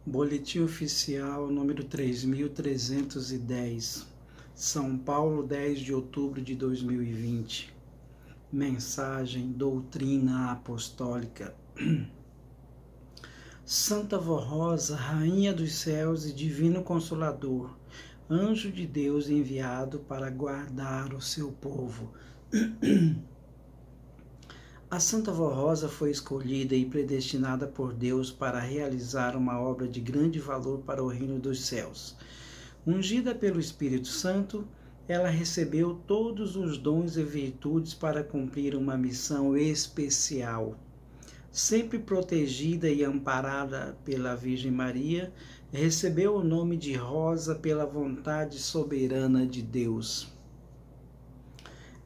Boletim Oficial número 3.310, São Paulo, 10 de outubro de 2020. Mensagem Doutrina Apostólica. Santa Vó Rosa, Rainha dos Céus e Divino Consolador, Anjo de Deus enviado para guardar o seu povo. A Santa Vó Rosa foi escolhida e predestinada por Deus para realizar uma obra de grande valor para o reino dos céus. Ungida pelo Espírito Santo, ela recebeu todos os dons e virtudes para cumprir uma missão especial. Sempre protegida e amparada pela Virgem Maria, recebeu o nome de Rosa pela vontade soberana de Deus.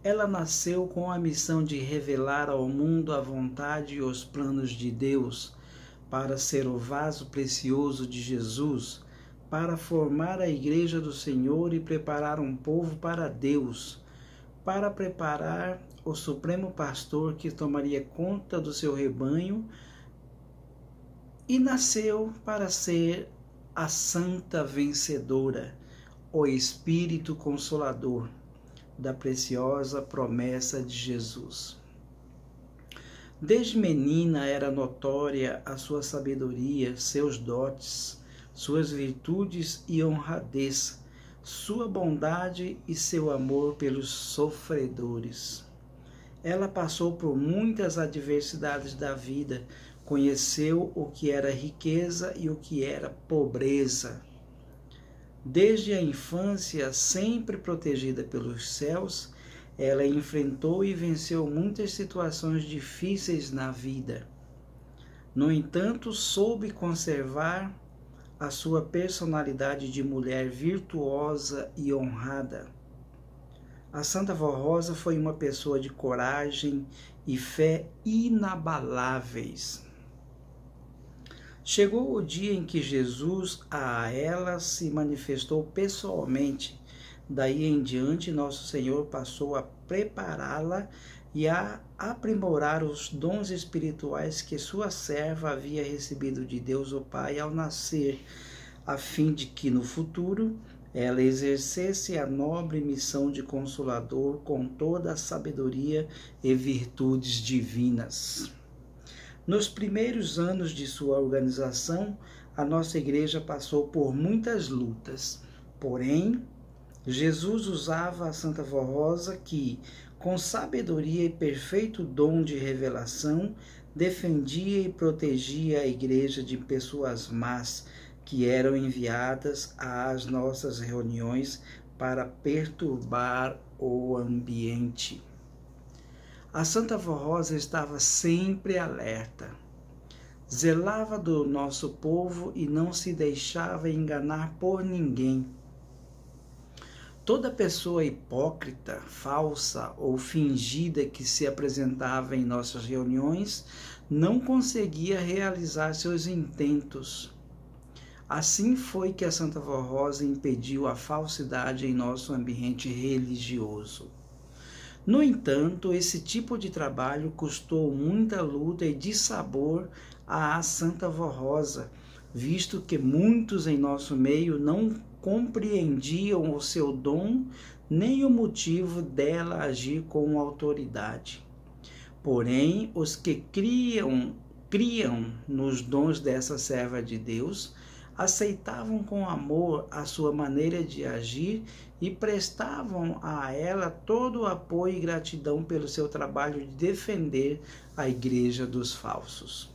Ela nasceu com a missão de revelar ao mundo a vontade e os planos de Deus, para ser o vaso precioso de Jesus, para formar a Igreja do Senhor e preparar um povo para Deus, para preparar o Supremo Pastor que tomaria conta do seu rebanho, e nasceu para ser a Santa Vencedora, o Espírito Consolador da preciosa promessa de Jesus. Desde menina era notória a sua sabedoria, seus dotes, suas virtudes e honradez, sua bondade e seu amor pelos sofredores. Ela passou por muitas adversidades da vida, conheceu o que era riqueza e o que era pobreza. Desde a infância, sempre protegida pelos céus, ela enfrentou e venceu muitas situações difíceis na vida. No entanto, soube conservar a sua personalidade de mulher virtuosa e honrada. A Santa Vó Rosa foi uma pessoa de coragem e fé inabaláveis. Chegou o dia em que Jesus a ela se manifestou pessoalmente. Daí em diante, nosso Senhor passou a prepará-la e a aprimorar os dons espirituais que sua serva havia recebido de Deus o Pai ao nascer, a fim de que no futuro ela exercesse a nobre missão de Consolador com toda a sabedoria e virtudes divinas. Nos primeiros anos de sua organização, a nossa igreja passou por muitas lutas. Porém, Jesus usava a Santa Vó Rosa que, com sabedoria e perfeito dom de revelação, defendia e protegia a igreja de pessoas más que eram enviadas às nossas reuniões para perturbar o ambiente. A Santa Vó Rosa estava sempre alerta, zelava do nosso povo e não se deixava enganar por ninguém. Toda pessoa hipócrita, falsa ou fingida que se apresentava em nossas reuniões não conseguia realizar seus intentos. Assim foi que a Santa Vó Rosa impediu a falsidade em nosso ambiente religioso. No entanto, esse tipo de trabalho custou muita luta e dissabor à Santa Vó Rosa, visto que muitos em nosso meio não compreendiam o seu dom nem o motivo dela agir com autoridade. Porém, os que criam nos dons dessa serva de Deus aceitavam com amor a sua maneira de agir e prestavam a ela todo o apoio e gratidão pelo seu trabalho de defender a igreja dos falsos.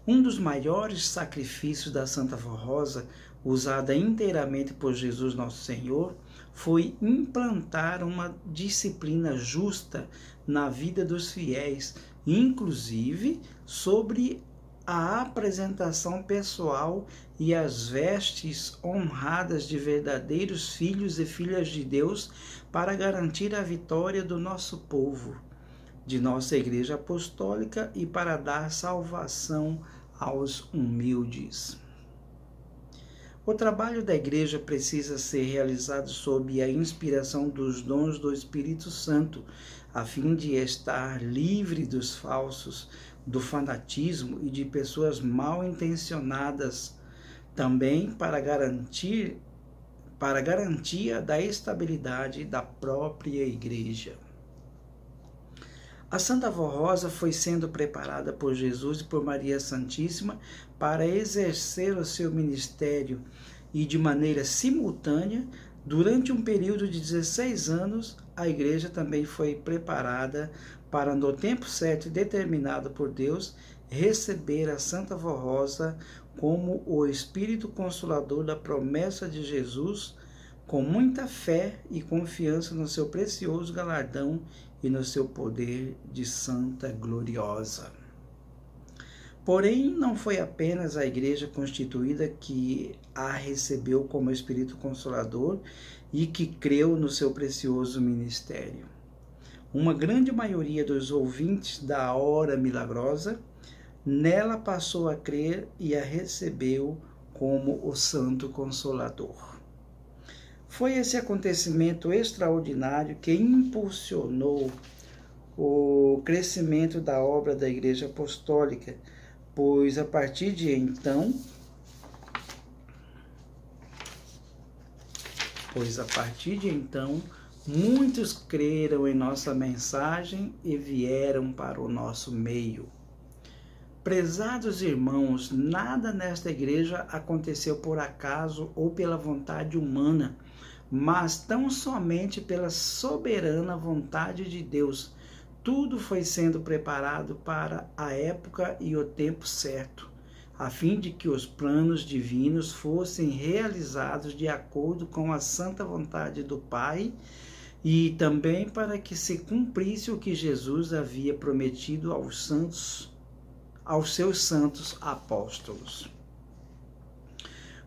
Um dos maiores sacrifícios da Santa Vó Rosa, usada inteiramente por Jesus Nosso Senhor, foi implantar uma disciplina justa na vida dos fiéis, inclusive sobre a apresentação pessoal e as vestes honradas de verdadeiros filhos e filhas de Deus para garantir a vitória do nosso povo, de nossa Igreja Apostólica e para dar salvação aos humildes. O trabalho da Igreja precisa ser realizado sob a inspiração dos dons do Espírito Santo, a fim de estar livre dos falsos, do fanatismo e de pessoas mal intencionadas, também para garantia da estabilidade da própria igreja. A Santa Avó Rosa foi sendo preparada por Jesus e por Maria Santíssima para exercer o seu ministério e de maneira simultânea, durante um período de 16 anos, a igreja também foi preparada para, no tempo certo e determinado por Deus, receber a Santa Avó Rosa como o Espírito Consolador da promessa de Jesus, com muita fé e confiança no seu precioso galardão e no seu poder de santa gloriosa. Porém, não foi apenas a igreja constituída que a recebeu como Espírito Consolador e que creu no seu precioso ministério. Uma grande maioria dos ouvintes da hora milagrosa nela passou a crer e a recebeu como o Santo Consolador. Foi esse acontecimento extraordinário que impulsionou o crescimento da obra da Igreja Apostólica, pois a partir de então, muitos creram em nossa mensagem e vieram para o nosso meio. Prezados irmãos, nada nesta igreja aconteceu por acaso ou pela vontade humana, mas tão somente pela soberana vontade de Deus. Tudo foi sendo preparado para a época e o tempo certo, a fim de que os planos divinos fossem realizados de acordo com a santa vontade do Pai e também para que se cumprisse o que Jesus havia prometido aos seus santos apóstolos.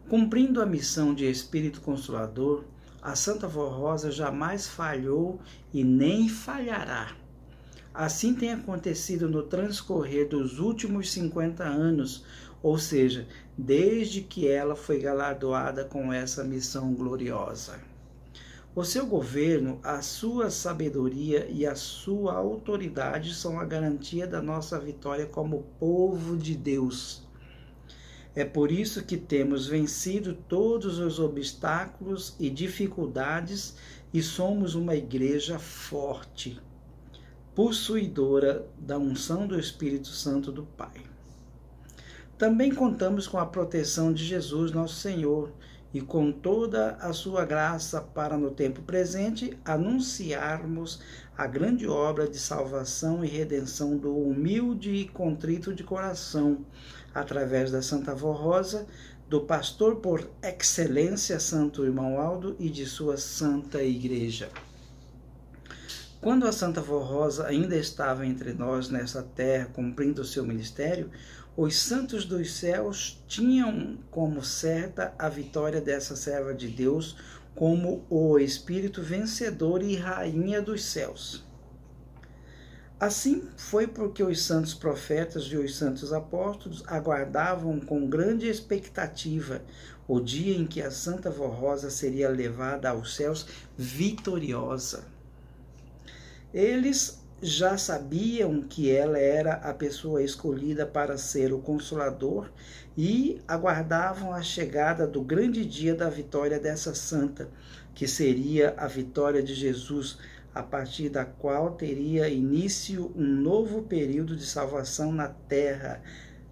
Cumprindo a missão de Espírito Consolador, a Santa Avó Rosa jamais falhou e nem falhará. Assim tem acontecido no transcorrer dos últimos 50 anos, ou seja, desde que ela foi galardoada com essa missão gloriosa. O seu governo, a sua sabedoria e a sua autoridade são a garantia da nossa vitória como povo de Deus. É por isso que temos vencido todos os obstáculos e dificuldades e somos uma igreja forte, possuidora da unção do Espírito Santo do Pai. Também contamos com a proteção de Jesus, nosso Senhor, e com toda a sua graça para, no tempo presente, anunciarmos a grande obra de salvação e redenção do humilde e contrito de coração, através da Santa Avó Rosa, do pastor por excelência, Santo Irmão Aldo, e de sua Santa Igreja. Quando a Santa Avó Rosa ainda estava entre nós nessa terra, cumprindo o seu ministério, os santos dos céus tinham como certa a vitória dessa serva de Deus como o Espírito vencedor e rainha dos céus. Assim foi porque os santos profetas e os santos apóstolos aguardavam com grande expectativa o dia em que a Santa Avó Rosa seria levada aos céus vitoriosa. Eles já sabiam que ela era a pessoa escolhida para ser o Consolador e aguardavam a chegada do grande dia da vitória dessa santa, que seria a vitória de Jesus, a partir da qual teria início um novo período de salvação na terra,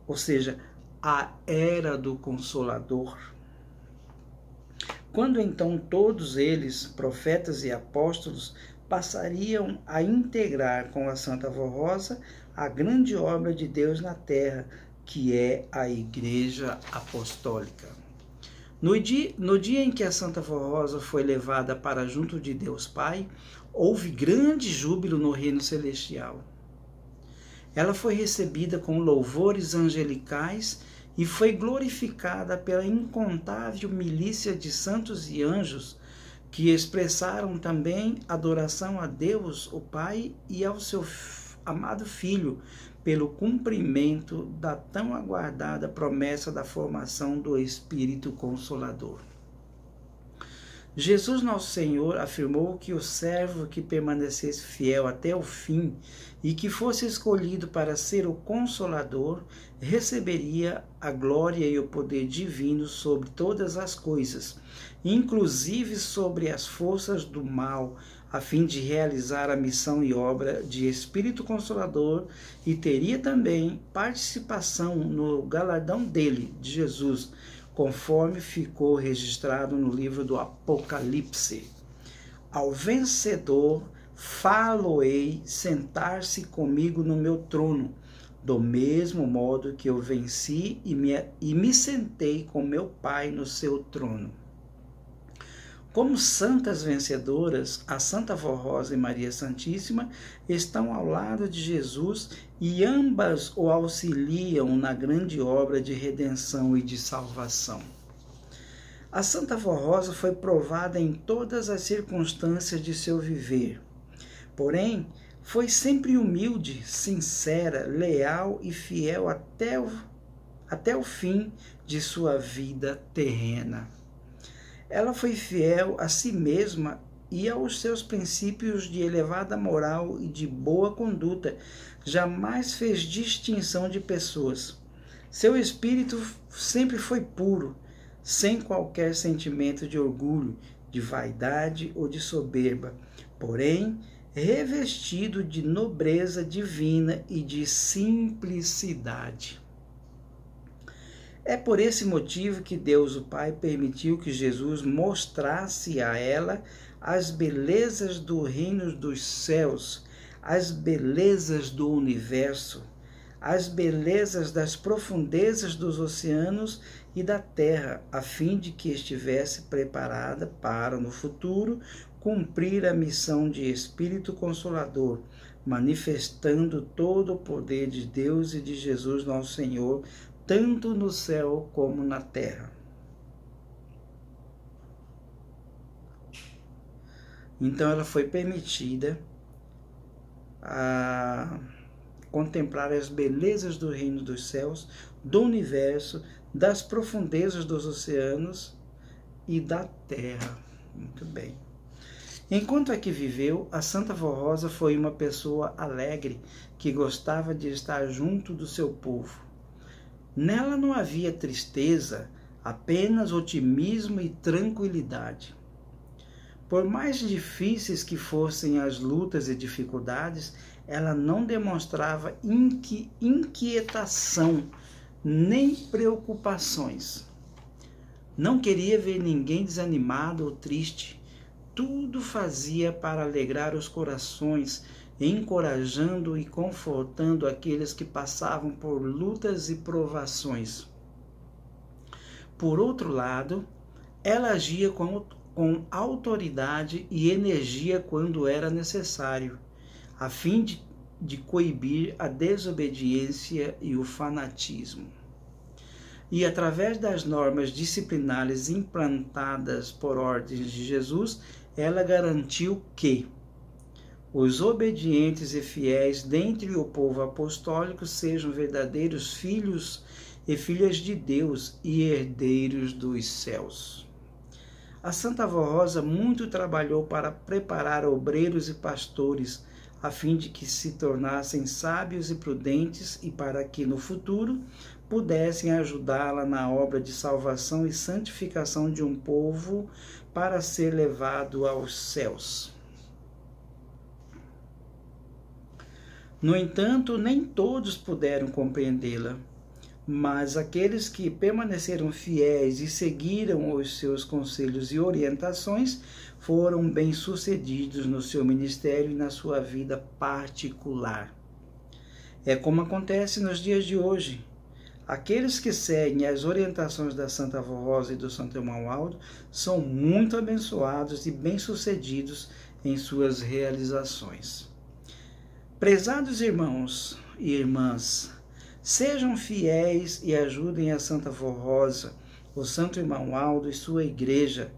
ou seja, a Era do Consolador. Quando então todos eles, profetas e apóstolos, passariam a integrar com a Santa Avó Rosa a grande obra de Deus na terra, que é a Igreja Apostólica. No dia em que a Santa Avó Rosa foi levada para junto de Deus Pai, houve grande júbilo no reino celestial. Ela foi recebida com louvores angelicais e foi glorificada pela incontável milícia de santos e anjos, que expressaram também adoração a Deus, o Pai, e ao seu amado Filho, pelo cumprimento da tão aguardada promessa da formação do Espírito Consolador. Jesus nosso Senhor afirmou que o servo que permanecesse fiel até o fim e que fosse escolhido para ser o Consolador, receberia a glória e o poder divino sobre todas as coisas, inclusive sobre as forças do mal, a fim de realizar a missão e obra de Espírito Consolador, e teria também participação no galardão dele, de Jesus, conforme ficou registrado no livro do Apocalipse. Ao vencedor falo-ei sentar-se comigo no meu trono, do mesmo modo que eu venci e me sentei com meu Pai no seu trono. Como santas vencedoras, a Santa Vó Rosa e Maria Santíssima estão ao lado de Jesus e ambas o auxiliam na grande obra de redenção e de salvação. A Santa Vó Rosa foi provada em todas as circunstâncias de seu viver. Porém, foi sempre humilde, sincera, leal e fiel até o fim de sua vida terrena. Ela foi fiel a si mesma e aos seus princípios de elevada moral e de boa conduta. Jamais fez distinção de pessoas. Seu espírito sempre foi puro, sem qualquer sentimento de orgulho, de vaidade ou de soberba, porém revestido de nobreza divina e de simplicidade. É por esse motivo que Deus, o Pai, permitiu que Jesus mostrasse a ela as belezas do reino dos céus, as belezas do universo, as belezas das profundezas dos oceanos e da terra, a fim de que estivesse preparada para, no futuro, cumprir a missão de Espírito Consolador, manifestando todo o poder de Deus e de Jesus nosso Senhor, tanto no céu como na terra. Então ela foi permitida a contemplar as belezas do reino dos céus, do universo, das profundezas dos oceanos e da terra. Muito bem. Enquanto aqui viveu, a Santa Vó Rosa foi uma pessoa alegre, que gostava de estar junto do seu povo. Nela não havia tristeza, apenas otimismo e tranquilidade. Por mais difíceis que fossem as lutas e dificuldades, ela não demonstrava inquietação nem preocupações. Não queria ver ninguém desanimado ou triste. Tudo fazia para alegrar os corações, encorajando e confortando aqueles que passavam por lutas e provações. Por outro lado, ela agia com autoridade e energia quando era necessário, a fim de coibir a desobediência e o fanatismo. E através das normas disciplinares implantadas por ordens de Jesus, ela garantiu que os obedientes e fiéis dentre o povo apostólico sejam verdadeiros filhos e filhas de Deus e herdeiros dos céus. A Santa Vó Rosa muito trabalhou para preparar obreiros e pastores, a fim de que se tornassem sábios e prudentes e para que, no futuro, pudessem ajudá-la na obra de salvação e santificação de um povo para ser levado aos céus. No entanto, nem todos puderam compreendê-la, mas aqueles que permaneceram fiéis e seguiram os seus conselhos e orientações foram bem-sucedidos no seu ministério e na sua vida particular. É como acontece nos dias de hoje. Aqueles que seguem as orientações da Santa Vó Rosa e do Santo Irmão Aldo são muito abençoados e bem-sucedidos em suas realizações. Prezados irmãos e irmãs, sejam fiéis e ajudem a Santa Vó Rosa, o Santo Irmão Aldo e sua igreja.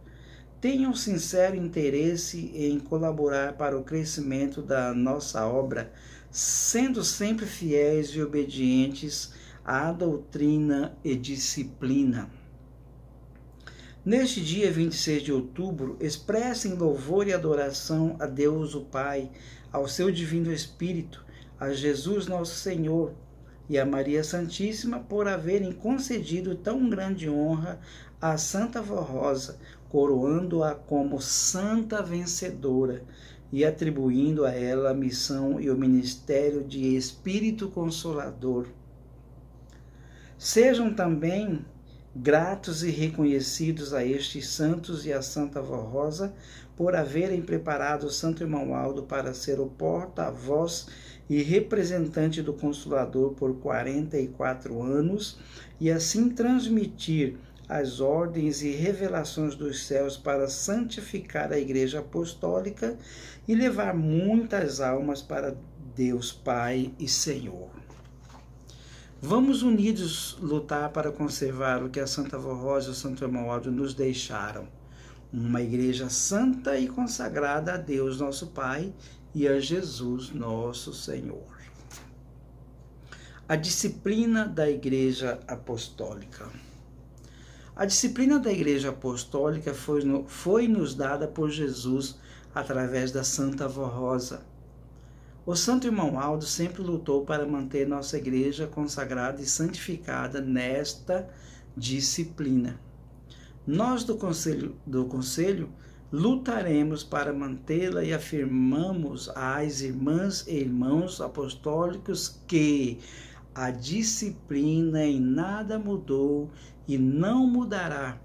Tenham sincero interesse em colaborar para o crescimento da nossa obra, sendo sempre fiéis e obedientes à doutrina e disciplina. Neste dia 26 de outubro, expressem louvor e adoração a Deus o Pai, ao seu Divino Espírito, a Jesus nosso Senhor e a Maria Santíssima por haverem concedido tão grande honra à Santa Vó Rosa, coroando-a como Santa Vencedora e atribuindo a ela a missão e o ministério de Espírito Consolador. Sejam também gratos e reconhecidos a estes santos e a Santa Vó Rosa por haverem preparado o Santo Irmão Aldo para ser o porta-voz e representante do Consolador por 44 anos e assim transmitir as ordens e revelações dos céus para santificar a Igreja Apostólica e levar muitas almas para Deus Pai e Senhor. Vamos unidos lutar para conservar o que a Santa Vó Rosa e o Santo Irmão Aldo nos deixaram. Uma igreja santa e consagrada a Deus nosso Pai e a Jesus nosso Senhor. A disciplina da Igreja Apostólica. A disciplina da Igreja Apostólica foi nos dada por Jesus através da Santa Vó Rosa. O Santo Irmão Aldo sempre lutou para manter nossa igreja consagrada e santificada nesta disciplina. Nós do Conselho lutaremos para mantê-la e afirmamos às irmãs e irmãos apostólicos que a disciplina em nada mudou e não mudará,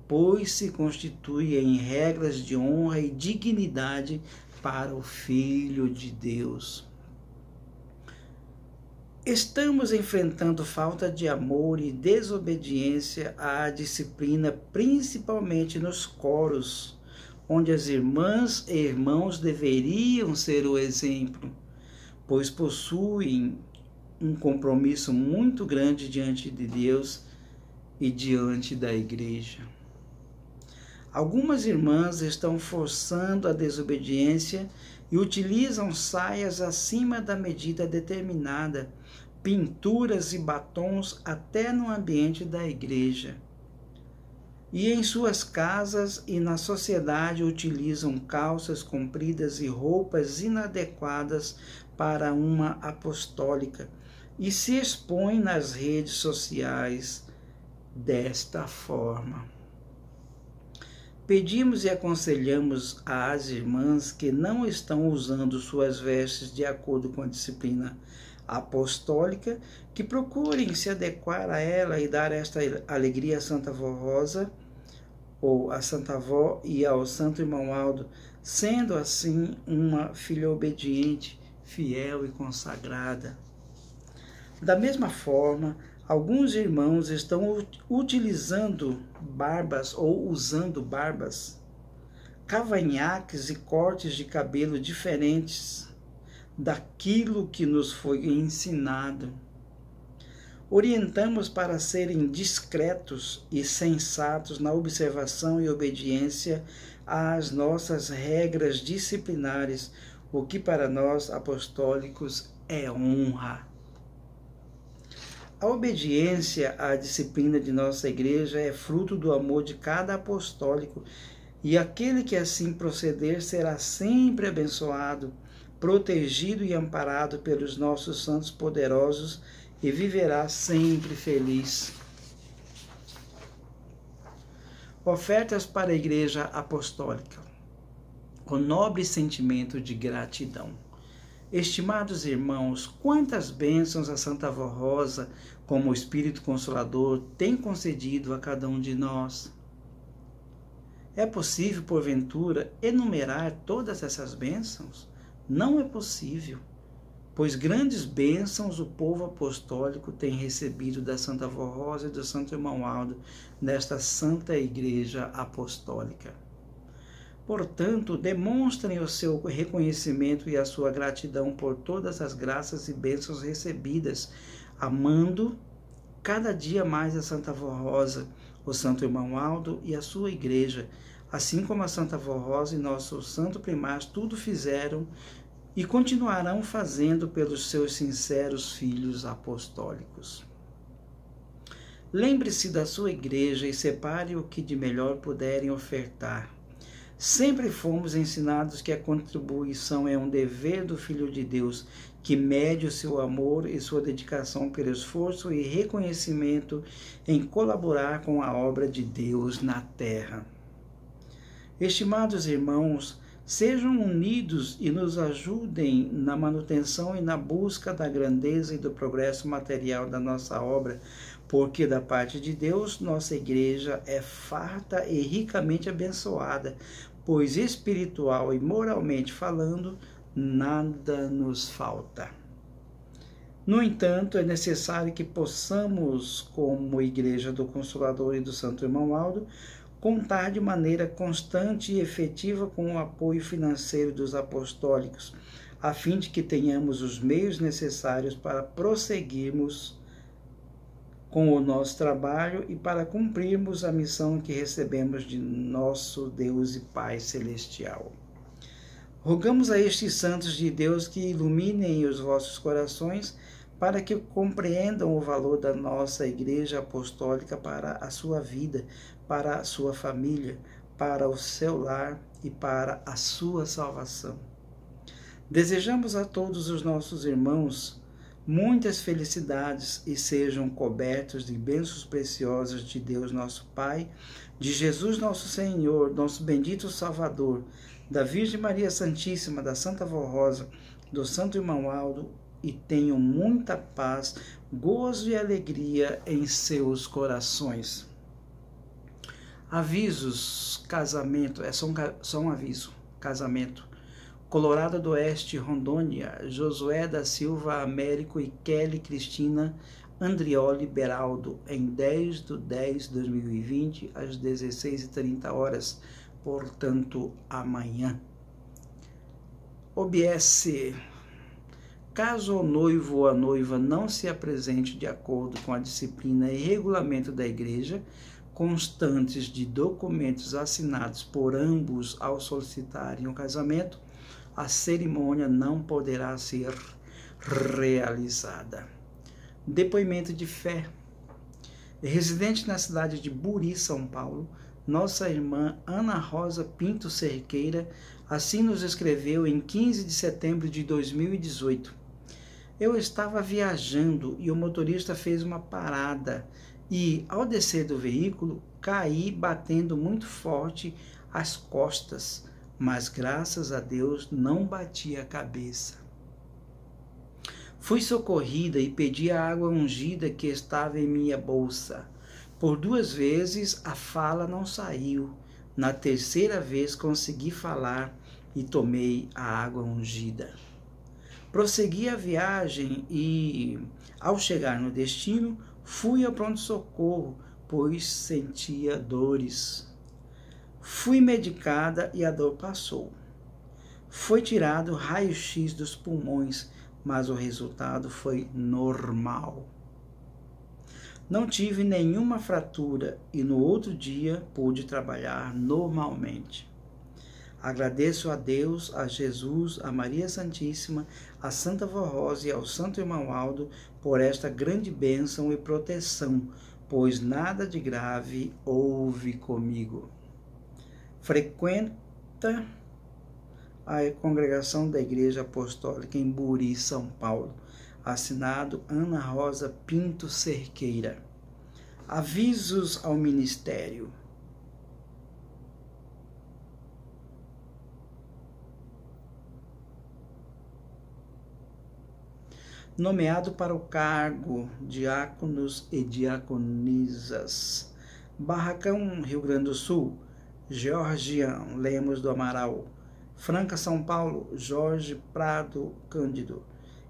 pois se constitui em regras de honra e dignidade para o Filho de Deus. Estamos enfrentando falta de amor e desobediência à disciplina, principalmente nos coros, onde as irmãs e irmãos deveriam ser o exemplo, pois possuem um compromisso muito grande diante de Deus e diante da Igreja. Algumas irmãs estão forçando a desobediência e utilizam saias acima da medida determinada, pinturas e batons até no ambiente da igreja. E em suas casas e na sociedade utilizam calças compridas e roupas inadequadas para uma apostólica e se expõem nas redes sociais desta forma. Pedimos e aconselhamos às irmãs que não estão usando suas vestes de acordo com a disciplina apostólica, que procurem se adequar a ela e dar esta alegria à Santa Vó Rosa, ou à Santa Vó e ao Santo Irmão Aldo, sendo assim uma filha obediente, fiel e consagrada. Da mesma forma, alguns irmãos estão utilizando barbas ou usando barbas, cavanhaques e cortes de cabelo diferentes daquilo que nos foi ensinado. Orientamos para serem discretos e sensatos na observação e obediência às nossas regras disciplinares, o que para nós apostólicos é honra. A obediência à disciplina de nossa igreja é fruto do amor de cada apostólico, e aquele que assim proceder será sempre abençoado, protegido e amparado pelos nossos santos poderosos e viverá sempre feliz. Ofertas para a Igreja Apostólica. O nobre sentimento de gratidão. Estimados irmãos, quantas bênçãos a Santa Vó Rosa, como o Espírito Consolador, tem concedido a cada um de nós. É possível, porventura, enumerar todas essas bênçãos? Não é possível, pois grandes bênçãos o povo apostólico tem recebido da Santa Vó Rosa e do Santo Irmão Aldo nesta Santa Igreja Apostólica. Portanto, demonstrem o seu reconhecimento e a sua gratidão por todas as graças e bênçãos recebidas, amando cada dia mais a Santa Vó Rosa, o Santo Irmão Aldo e a sua igreja, assim como a Santa Vó Rosa e nosso Santo Primaz tudo fizeram e continuarão fazendo pelos seus sinceros filhos apostólicos. Lembre-se da sua igreja e separe o que de melhor puderem ofertar. Sempre fomos ensinados que a contribuição é um dever do Filho de Deus, que mede o seu amor e sua dedicação pelo esforço e reconhecimento em colaborar com a obra de Deus na terra. Estimados irmãos, sejam unidos e nos ajudem na manutenção e na busca da grandeza e do progresso material da nossa obra, porque da parte de Deus, nossa igreja é farta e ricamente abençoada, pois espiritual e moralmente falando, nada nos falta. No entanto, é necessário que possamos, como Igreja do Consolador e do Santo Irmão Aldo, contar de maneira constante e efetiva com o apoio financeiro dos apostólicos, a fim de que tenhamos os meios necessários para prosseguirmos com o nosso trabalho e para cumprirmos a missão que recebemos de nosso Deus e Pai Celestial. Rogamos a estes santos de Deus que iluminem os vossos corações para que compreendam o valor da nossa Igreja Apostólica para a sua vida, para a sua família, para o seu lar e para a sua salvação. Desejamos a todos os nossos irmãos muitas felicidades e sejam cobertos de bênçãos preciosas de Deus nosso Pai, de Jesus nosso Senhor, nosso bendito Salvador, da Virgem Maria Santíssima, da Santa Vó Rosa, do Santo Irmão Aldo, e tenham muita paz, gozo e alegria em seus corações. Avisos, casamento, é só um aviso, casamento. Colorado do Oeste, Rondônia, Josué da Silva Américo e Kelly Cristina Andrioli Beraldo, em 10/10/2020, às 16h30, portanto, amanhã. OBS. Caso o noivo ou a noiva não se apresente de acordo com a disciplina e regulamento da igreja, constantes de documentos assinados por ambos ao solicitarem o casamento, a cerimônia não poderá ser realizada. Depoimento de fé. Residente na cidade de Buri, São Paulo, nossa irmã Ana Rosa Pinto Cerqueira assim nos escreveu em 15 de setembro de 2018. Eu estava viajando e o motorista fez uma parada e, ao descer do veículo, caí batendo muito forte as costas, mas graças a Deus não bati a cabeça. Fui socorrida e pedi a água ungida que estava em minha bolsa. Por 2 vezes a fala não saiu. Na terceira vez consegui falar e tomei a água ungida. Prossegui a viagem e, ao chegar no destino, fui ao pronto-socorro, pois sentia dores. Fui medicada e a dor passou. Foi tirado raio-x dos pulmões, mas o resultado foi normal. Não tive nenhuma fratura e no outro dia pude trabalhar normalmente. Agradeço a Deus, a Jesus, a Maria Santíssima, a Santa Vó Rosa e ao Santo Irmão Aldo por esta grande bênção e proteção, pois nada de grave houve comigo. Frequenta a congregação da Igreja Apostólica em Buri, São Paulo. Assinado Ana Rosa Pinto Cerqueira. Avisos ao ministério. Nomeado para o cargo diáconos e diaconisas. Barracão, Rio Grande do Sul, Georgian Lemos do Amaral. Franca, São Paulo, Jorge Prado Cândido.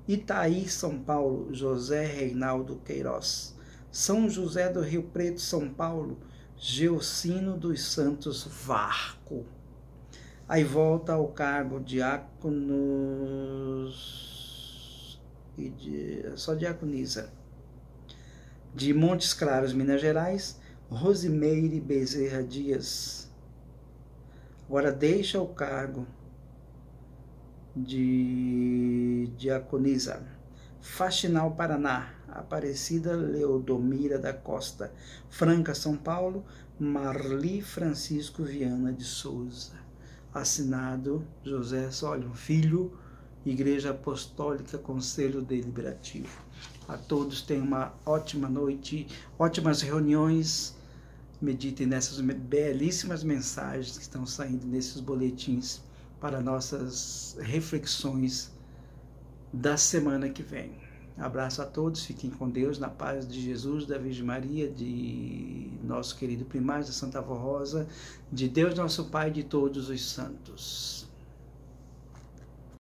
Itaí, São Paulo, José Reinaldo Queiroz. São José do Rio Preto, São Paulo, Geocino dos Santos Varco. Aí volta ao cargo diáconos e só diaconisa. De Montes Claros, Minas Gerais, Rosimeire Bezerra Dias. Agora deixa o cargo de diaconisa. Faxinal, Paraná, Aparecida Leodomira da Costa, Franca, São Paulo, Marli Francisco Viana de Souza. Assinado José Solion Filho, Igreja Apostólica, Conselho Deliberativo. A todos tenham uma ótima noite, ótimas reuniões. Meditem nessas belíssimas mensagens que estão saindo nesses boletins para nossas reflexões da semana que vem. Abraço a todos, fiquem com Deus, na paz de Jesus, da Virgem Maria, de nosso querido primário, da Santa Avó Rosa, de Deus nosso Pai e de todos os santos.